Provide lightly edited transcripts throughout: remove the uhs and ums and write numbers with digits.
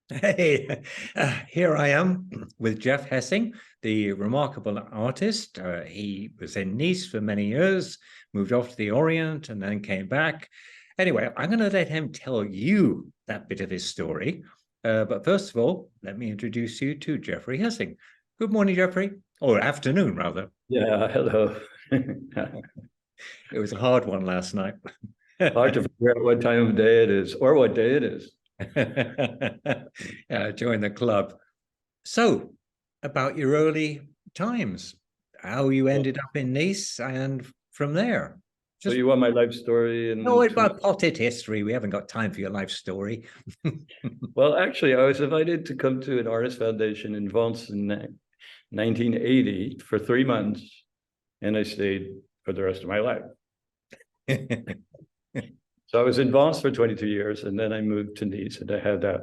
Hey, here I am with Jeff Hessing, the remarkable artist. He was in Nice for many years, moved off to the Orient, and then came back. Anyway, I'm going to let him tell you that bit of his story. But first of all, let me introduce you to Jeffrey Hessing. Good morning, Jeffrey, or afternoon, rather. Yeah, hello. It was a hard one last night. Hard to figure out what time of day it is or what day it is. Join the club. So, about your early times, how you Well, ended up in Nice, and from there, so just you want my life story no and about potted history. We haven't got time for your life story. well, actually, I was invited to come to an artist foundation in Vence in 1980 for 3 months, and I stayed for the rest of my life. That So I was in Vence for 22 years, and then I moved to Nice, and I had that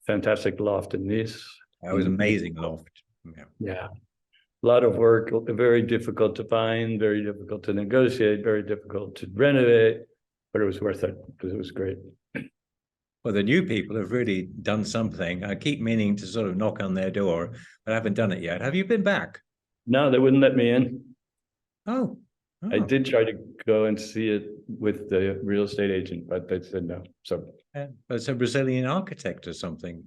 fantastic loft in Nice. was amazing, loft. Yeah. Yeah, a lot of work, very difficult to find, very difficult to negotiate, very difficult to renovate, but it was worth it because it was great. Well, the new people have really done something. I keep meaning to sort of knock on their door, but I haven't done it yet. Have you been back? No, they wouldn't let me in. Oh, I oh, did try to go and see it with the real estate agent, but they said no. So, yeah. It's a Brazilian architect or something.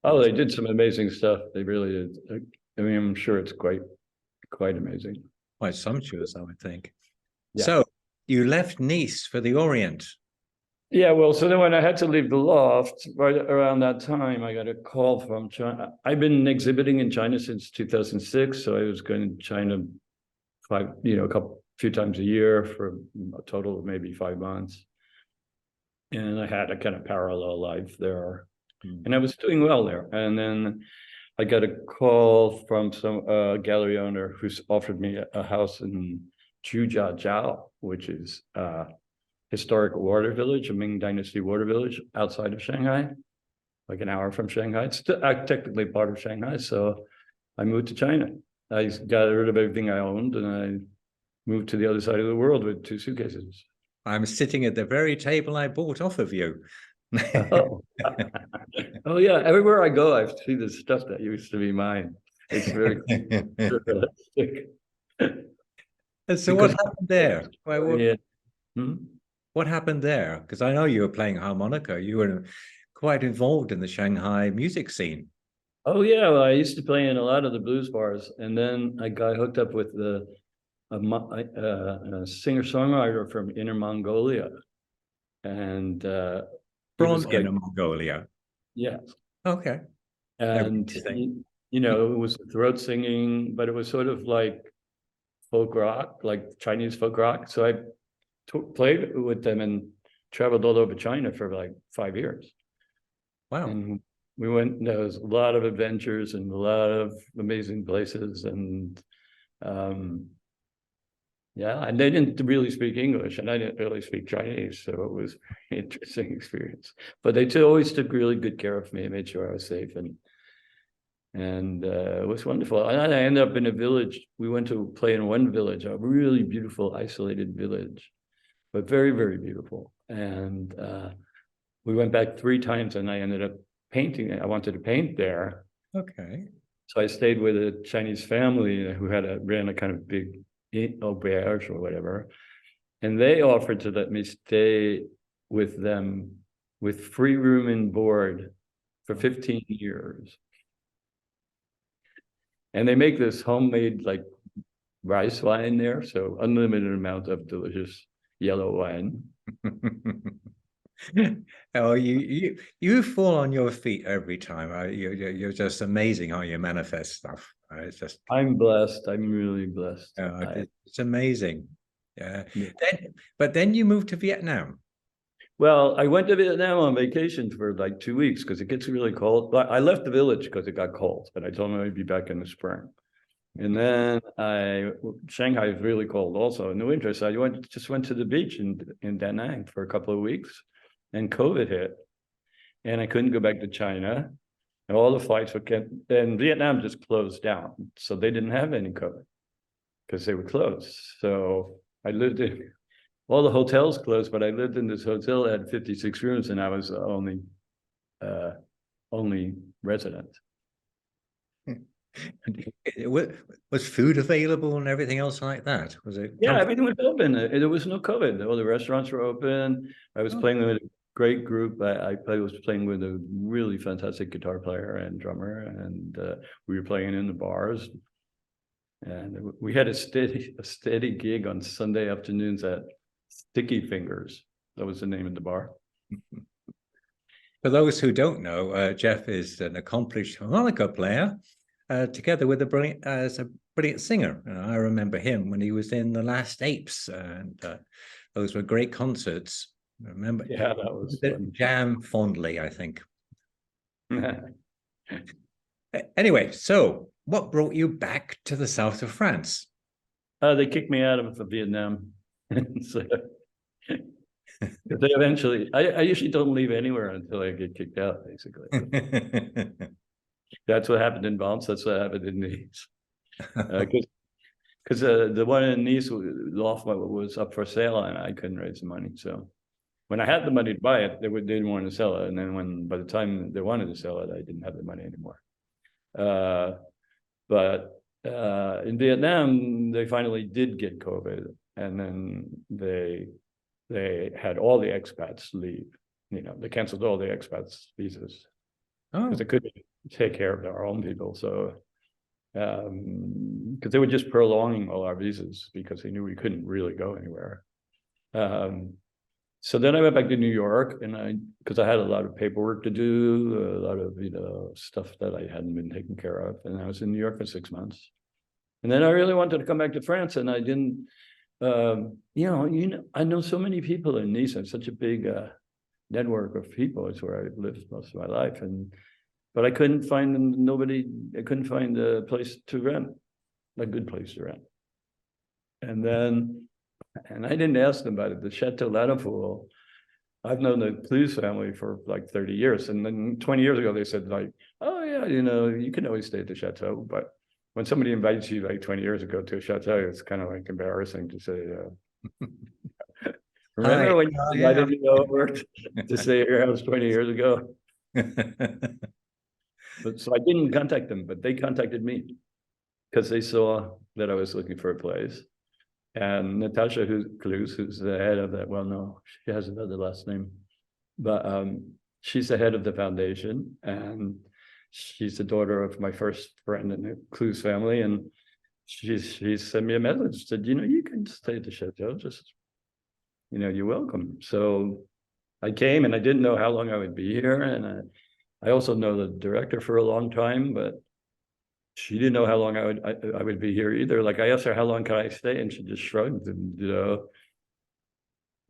oh, they did some amazing stuff. They really did. I mean, I'm sure it's quite amazing. Quite sumptuous, I would think. Yeah. So you left Nice for the Orient. Yeah, well, so then when I had to leave the loft, right around that time, I got a call from China. I've been exhibiting in China since 2006, so I was going to China few times a year for a total of maybe 5 months. And I had a kind of parallel life there. And I was doing well there. And then I got a call from some gallery owner who's offered me a house in Zhujiajiao, which is historic water village, a Ming Dynasty water village outside of Shanghai, like an hour from Shanghai. It's technically part of Shanghai. So I moved to China. I got rid of everything I owned and I moved to the other side of the world with 2 suitcases. I'm sitting at the very table I bought off of you. Oh. Oh yeah, everywhere I go, I see the stuff that used to be mine. It's very realistic. And so what Because happened there? yeah. Hmm? What happened there? Because I know you were playing harmonica. You were quite involved in the Shanghai music scene. Oh yeah, well, I used to play in a lot of the blues bars, and then I got hooked up with a singer-songwriter from Inner Mongolia, and he From was like, Inner Mongolia. yeah, Okay. and Amazing. it was throat singing, but it was sort of like folk rock, like Chinese folk rock. So I played with them and traveled all over China for like 5 years. Wow. And we went, there was a lot of adventures and a lot of amazing places. And yeah, and they didn't really speak English and I didn't really speak Chinese. So it was an interesting experience. But they always took really good care of me and made sure I was safe. And it was wonderful. And I ended up in a village. We went to play in one village, a really beautiful, isolated village, but very, very beautiful. And we went back 3 times and I ended up painting. I wanted to paint there. Okay. So I stayed with a Chinese family who ran a kind of big auberge or whatever. And they offered to let me stay with them with free room and board for 15 years. And they make this homemade like rice wine there, so unlimited amount of delicious yellow wine. Oh, you fall on your feet every time. You're just amazing how you manifest stuff. It's just I'm blessed. I'm really blessed. it's amazing. Yeah. Yeah. But then you moved to Vietnam. Well, I went to Vietnam on vacation for like 2 weeks because it gets really cold. But I left the village because it got cold, but I told them I'd be back in the spring. And then Shanghai is really cold also in the winter. So I just went to the beach in Da Nang for a couple of weeks, and COVID hit, and I couldn't go back to China. And all the flights were canceled, and Vietnam just closed down, so they didn't have any COVID because they were closed. So I lived in all the hotels closed, but I lived in this hotel that had 56 rooms, and I was only resident. Was food available and everything else like that? Was it Yeah, comfortable? everything was open. There was no COVID. All the restaurants were open. I was playing with a great group. I was playing with a really fantastic guitar player and drummer, and we were playing in the bars. And we had a steady gig on Sunday afternoons at Sticky Fingers. That was the name of the bar. For those who don't know, Jeff is an accomplished harmonica player, together with as a brilliant singer. I remember him when he was in The Last Apes, and those were great concerts. I remember, Yeah, that was fun. jam fondly, I think. Anyway, so what brought you back to the south of France? They kicked me out of Vietnam. So, they eventually, I usually don't leave anywhere until I get kicked out, basically. That's what happened in Valence. That's what happened in Nice. Because the one in Nice, the loft was up for sale, and I couldn't raise the money. So when I had the money to buy it, they didn't want to sell it. And then by the time they wanted to sell it, I didn't have the money anymore. But in Vietnam, they finally did get COVID, and then they had all the expats leave. They canceled all the expats visas because they couldn't take care of their own people. So because they were just prolonging all our visas because they knew we couldn't really go anywhere. So then I went back to New York, and because I had a lot of paperwork to do, a lot of stuff that I hadn't been taken care of, and I was in New York for 6 months. And then I really wanted to come back to France, and I didn't. I know so many people in Nice. I have such a big network of people. It's where I've lived most of my life, but I couldn't find nobody. I couldn't find a place to rent, a good place to rent. And I didn't ask them about it. The Chateau Lanoufal, I've known the Cluse family for like 30 years. And then 20 years ago, they said like, oh yeah, you can always stay at the Chateau. But when somebody invites you like 20 years ago to a Chateau, it's kind of like embarrassing to say, remember when you invited me over to stay at your house 20 years ago? So I didn't contact them, but they contacted me because they saw that I was looking for a place. And Natasha Cluse, who's the head of that, well, no, she has another last name, but she's the head of the foundation, and she's the daughter of my first friend in the Cluse family, and she sent me a message, said, you can stay at the Chateau, just, you're welcome. So I came, and I didn't know how long I would be here, and I also know the director for a long time, but she didn't know how long I would be here either. Like I asked her, how long can I stay? And she just shrugged, and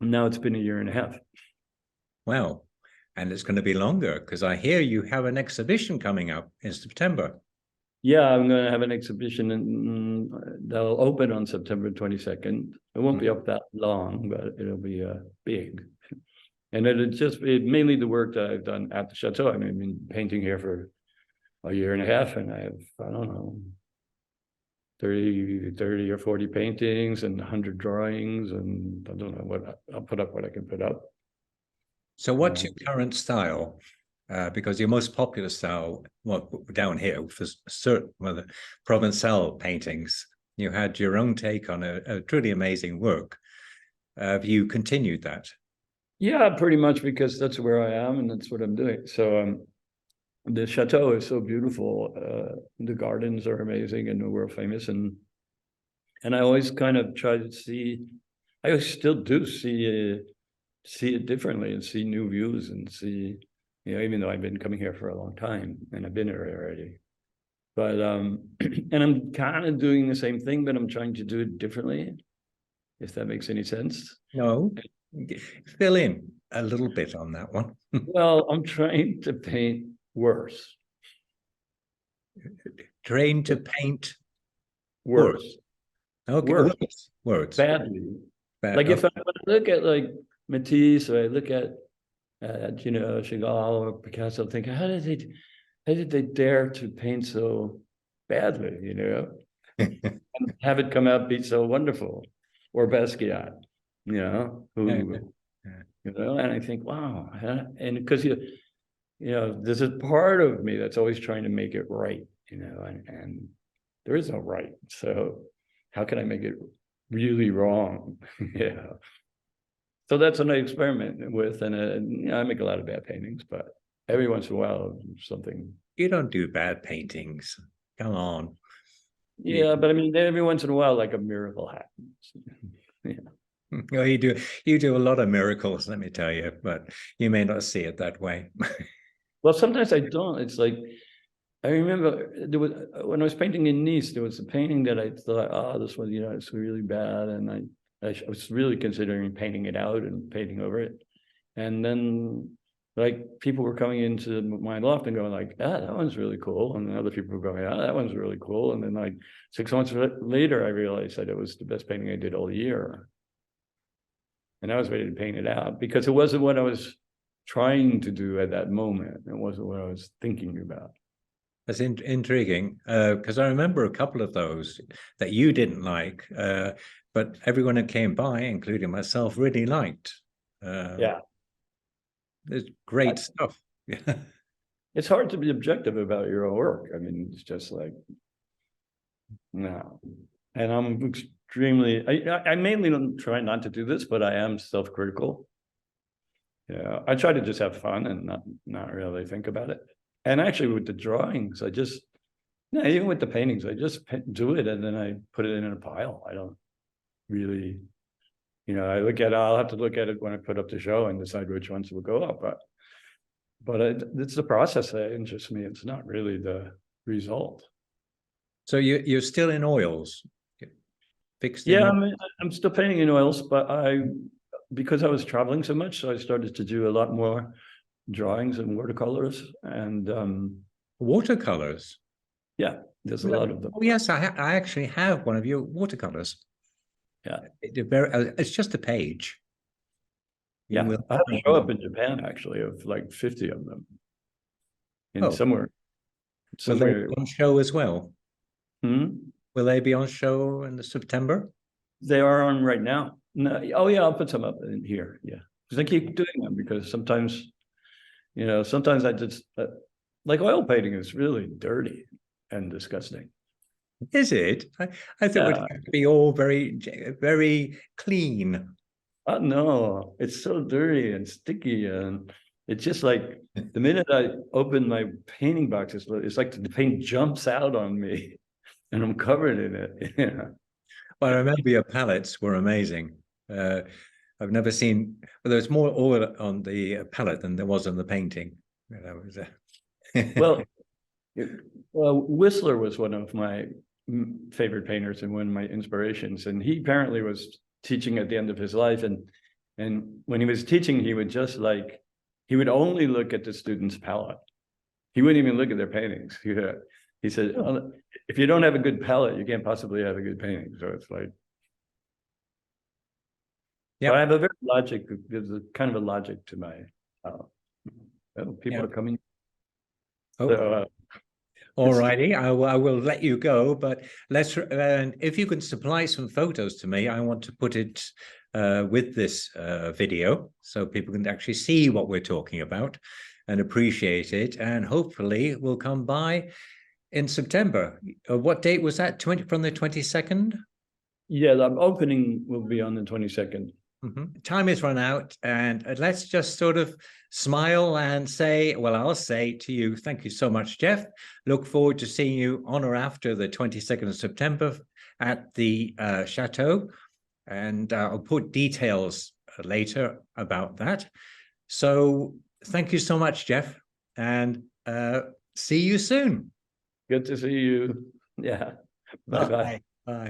now it's been 1.5 years. Wow. And it's going to be longer because I hear you have an exhibition coming up in September. Yeah, I'm going to have an exhibition that'll open on September 22nd. It won't be up that long, but it'll be big. And it'll just be mainly the work that I've done at the Chateau. I've been painting here for 1.5 years, and I have, I don't know, 30 or 40 paintings and 100 drawings, and I don't know what I'll put up, what I can put up. So what's your current style? Because your most popular style, well, down here was certain, the Provençal paintings. You had your own take on a truly amazing work. Have you continued that? Yeah, pretty much, because that's where I am and that's what I'm doing. So the Chateau is so beautiful. The gardens are amazing and world famous, and I always kind of try to see. I always still do see it differently and see new views and see, even though I've been coming here for a long time and I've been here already. But and I'm kind of doing the same thing, but I'm trying to do it differently, if that makes any sense. No, fill in a little bit on that one. Well, I'm trying to paint worse. Trained to paint worse. Okay, words. Badly. Like if I look at like Matisse, or I look at Chagall or Picasso, think, how did they dare to paint so badly, and have it come out be so wonderful? Or Basquiat, and I think, wow, and because there's a part of me that's always trying to make it right, and there is no right. So how can I make it really wrong? Yeah. So that's what I experiment with, and I make a lot of bad paintings, but every once in a while, something. You don't do bad paintings. Come on. Yeah, but I mean, every once in a while, like a miracle happens. Yeah. Well, you do a lot of miracles, let me tell you, but you may not see it that way. Well, sometimes I don't. It's like I remember when I was painting in Nice, there was a painting that I thought, oh, this one, it's really bad, and I was really considering painting it out and painting over it, and then like people were coming into my loft and going like, ah, that one's really cool, and then other people were going, ah, that one's really cool, and then like 6 months later, I realized that it was the best painting I did all year, and I was ready to paint it out because it wasn't what I was trying to do at that moment. It wasn't what I was thinking about. That's intriguing, because I remember a couple of those that you didn't like, but everyone who came by, including myself, really liked. Yeah. It's great stuff. It's hard to be objective about your own work. I mean, it's just like, no. And I'm extremely, I mainly don't try not to do this, but I am self-critical. Yeah, I try to just have fun and not really think about it. And actually with the drawings, even with the paintings, I just do it and then I put it in a pile. I don't really, I'll have to look at it when I put up the show and decide which ones will go up. But it's the process that interests me. It's not really the result. So you're still in oils, fixed in Yeah, oils? I'm still painting in oils, but because I was traveling so much, so I started to do a lot more drawings and watercolors and Watercolors. yeah, there's a lot of them. Oh yes, I actually have one of your watercolors. Yeah, It's just a page. yeah. I have a show up in Japan actually of like 50 of them in somewhere. Will they be on show as well? Hmm? Will they be on show in September? They are on right now. No, oh yeah, I'll put some up in here. Yeah, because I keep doing them because sometimes I just like oil painting is really dirty and disgusting. Is it? I thought it would have to be all very, very clean. No, it's so dirty and sticky, and it's just like the minute I open my painting box, it's like the paint jumps out on me, and I'm covered in it. Yeah. Well, I remember your palettes were amazing. I've never seen, well, there's more oil on the palette than there was on the painting. Well, Whistler was one of my favorite painters and one of my inspirations, and he apparently was teaching at the end of his life, and when he was teaching, he would only look at the student's palette. He wouldn't even look at their paintings. He said, oh, if you don't have a good palette, you can't possibly have a good painting. So it's like, yeah, I have there's a kind of a logic to my people are coming. So, all righty, I will let you go, but if you can supply some photos to me, I want to put it with this video so people can actually see what we're talking about and appreciate it, and hopefully we'll come by in September. What date was that? From the 22nd? Yeah, the opening will be on the 22nd. Time is run out, and let's just sort of smile and say, well, I'll say to you, thank you so much, Jeff. Look forward to seeing you on or after the 22nd of September at the Chateau, and I'll put details later about that. So thank you so much, Jeff, and see you soon. Good to see you. Yeah. Bye-bye. Bye.